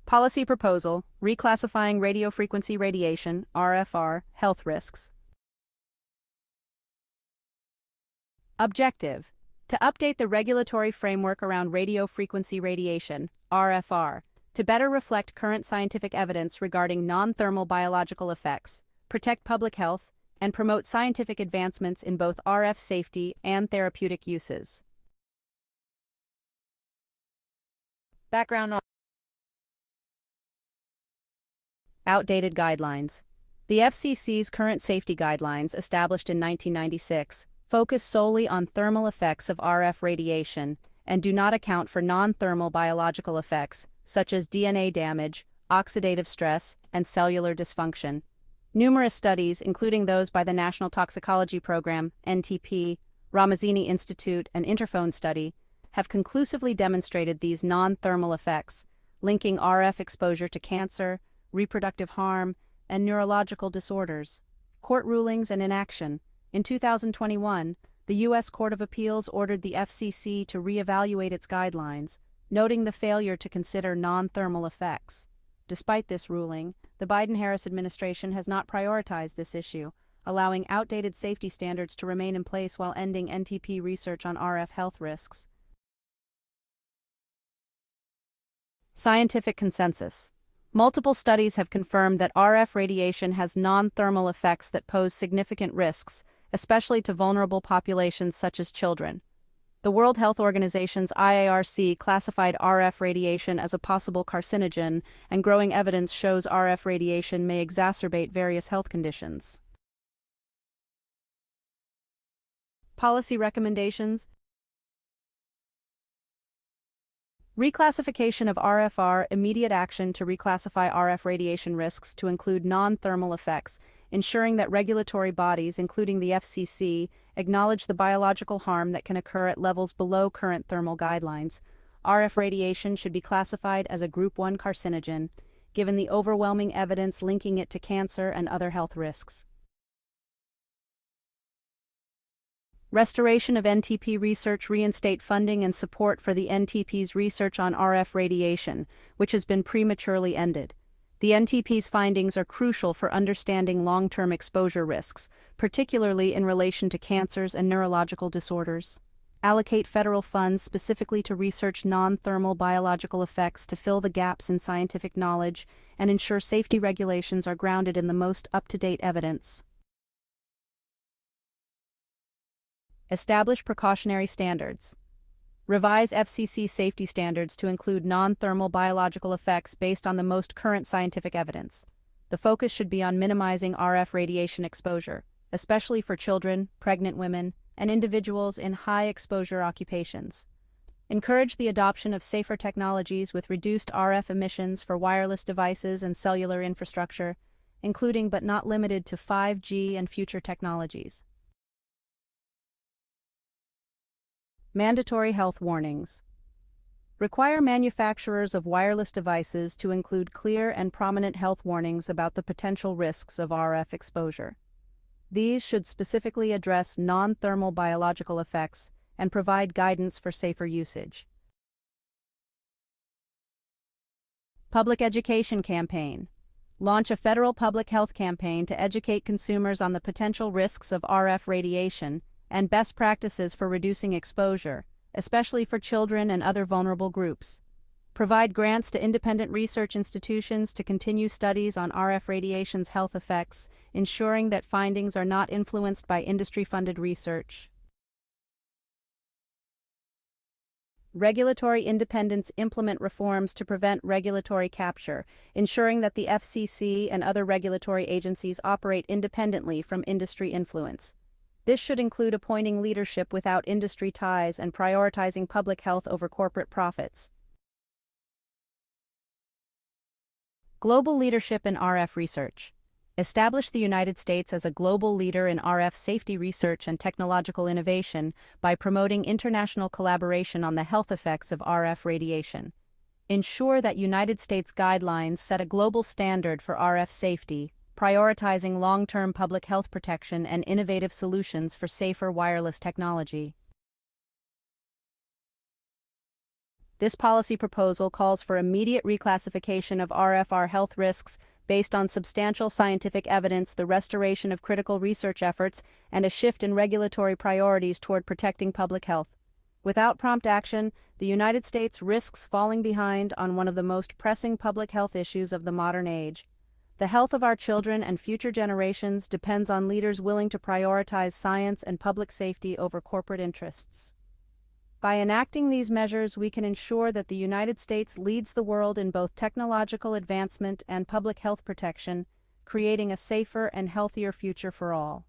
Policy Proposal, Reclassifying Radiofrequency Radiation, RFR, Health Risks. Objective: to update the regulatory framework around radiofrequency radiation, RFR, to better reflect current scientific evidence regarding non-thermal biological effects, protect public health, and promote scientific advancements in both RF safety and therapeutic uses. Background on outdated guidelines. The FCC's current safety guidelines, established in 1996, focus solely on thermal effects of RF radiation and do not account for non-thermal biological effects such as DNA damage, oxidative stress, and cellular dysfunction. Numerous studies, including those by the National Toxicology Program, NTP, Ramazzini Institute, and Interphone study, have conclusively demonstrated these non-thermal effects, linking RF exposure to cancer, reproductive harm, and neurological disorders. Court rulings and inaction. In 2021, the U.S. Court of Appeals ordered the FCC to reevaluate its guidelines, noting the failure to consider non-thermal effects. Despite this ruling, the Biden-Harris administration has not prioritized this issue, allowing outdated safety standards to remain in place while ending NTP research on RF health risks. Scientific consensus. Multiple studies have confirmed that RF radiation has non-thermal effects that pose significant risks, especially to vulnerable populations such as children. The World Health Organization's IARC classified RF radiation as a possible carcinogen, and growing evidence shows RF radiation may exacerbate various health conditions. Policy recommendations. Reclassification of RFR, immediate action to reclassify RF radiation risks to include non-thermal effects, ensuring that regulatory bodies, including the FCC, acknowledge the biological harm that can occur at levels below current thermal guidelines. RF radiation should be classified as a Group 1 carcinogen, given the overwhelming evidence linking it to cancer and other health risks. Restoration of NTP Research, reinstate funding and support for the NTP's research on RF radiation, which has been prematurely ended. The NTP's findings are crucial for understanding long-term exposure risks, particularly in relation to cancers and neurological disorders. Allocate federal funds specifically to research non-thermal biological effects to fill the gaps in scientific knowledge and ensure safety regulations are grounded in the most up-to-date evidence. Establish precautionary standards. Revise FCC safety standards to include non-thermal biological effects based on the most current scientific evidence. The focus should be on minimizing RF radiation exposure, especially for children, pregnant women, and individuals in high-exposure occupations. Encourage the adoption of safer technologies with reduced RF emissions for wireless devices and cellular infrastructure, including but not limited to 5G and future technologies. Mandatory health warnings. Require manufacturers of wireless devices to include clear and prominent health warnings about the potential risks of RF exposure. These should specifically address non-thermal biological effects and provide guidance for safer usage. Public education campaign. Launch a federal public health campaign to educate consumers on the potential risks of RF radiation and best practices for reducing exposure, especially for children and other vulnerable groups. Provide grants to independent research institutions to continue studies on RF radiation's health effects, ensuring that findings are not influenced by industry-funded research. Regulatory independence. Implement reforms to prevent regulatory capture, ensuring that the FCC and other regulatory agencies operate independently from industry influence. This should include appointing leadership without industry ties and prioritizing public health over corporate profits. Global leadership in RF research. Establish the United States as a global leader in RF safety research and technological innovation by promoting international collaboration on the health effects of RF radiation. Ensure that United States guidelines set a global standard for RF safety, prioritizing long-term public health protection and innovative solutions for safer wireless technology. This policy proposal calls for immediate reclassification of RFR health risks based on substantial scientific evidence, the restoration of critical research efforts, and a shift in regulatory priorities toward protecting public health. Without prompt action, the United States risks falling behind on one of the most pressing public health issues of the modern age. The health of our children and future generations depends on leaders willing to prioritize science and public safety over corporate interests. By enacting these measures, we can ensure that the United States leads the world in both technological advancement and public health protection, creating a safer and healthier future for all.